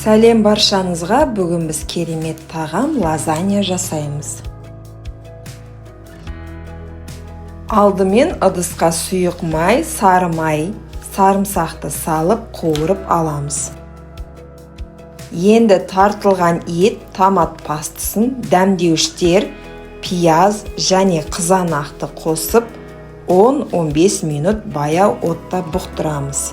Сәлем баршаңызға, бүгін біз керемет тағам лазанья жасаймыз. Алдымен ыдысқа сұйық май, сары май, сарымсақты салып қуырып аламыз. Енді тартылған ет, томат пастасын, дәмдеуіштер, пияз және қызанақты қосып, 10-15 минут баяу отта бұқтырамыз.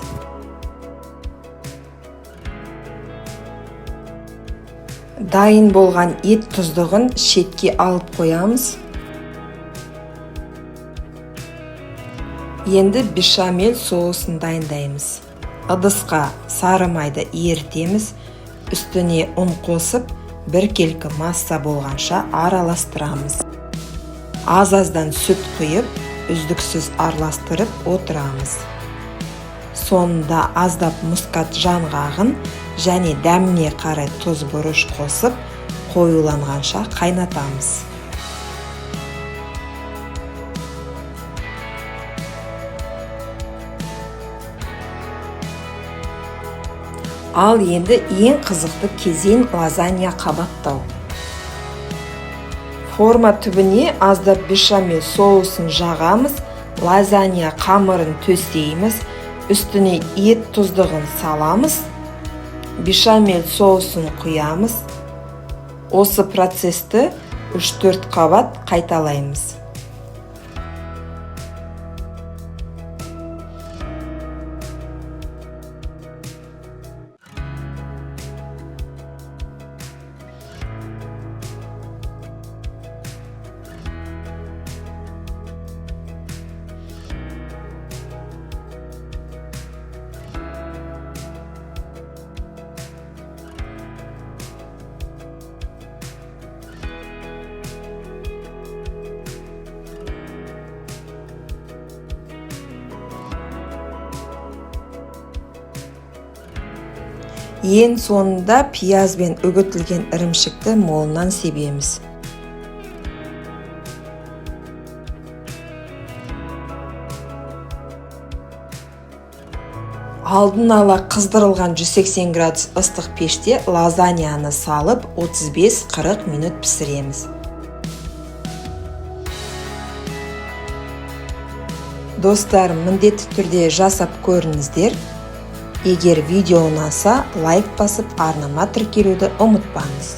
Дайын болған ет тұздығын шетке алып қоямыз. Енді бешамель соусын дайындаймыз. Ыдысқа сары майды ерітеміз, үстіне ұн қосып, біркелкі масса болғанша араластырамыз. Аз-аздан сүт құйып, үздіксіз араластырып отырамыз. Соңында аздап мұскат жаңғағын және дәміне қарай тұз бұрыш қосып, қоюланғанша қайнатамыз. Ал енді ең қызықты кезең лазанья қабаттау. Форма түбіне аздап бешамель соусын жағамыз, лазанья қамырын төсейміз, үстіне ет тұздығын саламыз, бешамель соусын құямыз. Осы процесті 3-4 қабат қайталаймыз. Ең соңында пияз бен үгітілген ірімшікті молынан себеміз. Алдын ала қыздырылған 180 градус ыстық пеште лазаньяны салып 35-40 минут пісіреміз. Достар, міндетті түрде жасап көріңіздер. Егер видео ұнаса, лайк басып, арнама тіркелуді ұмытпаңыз.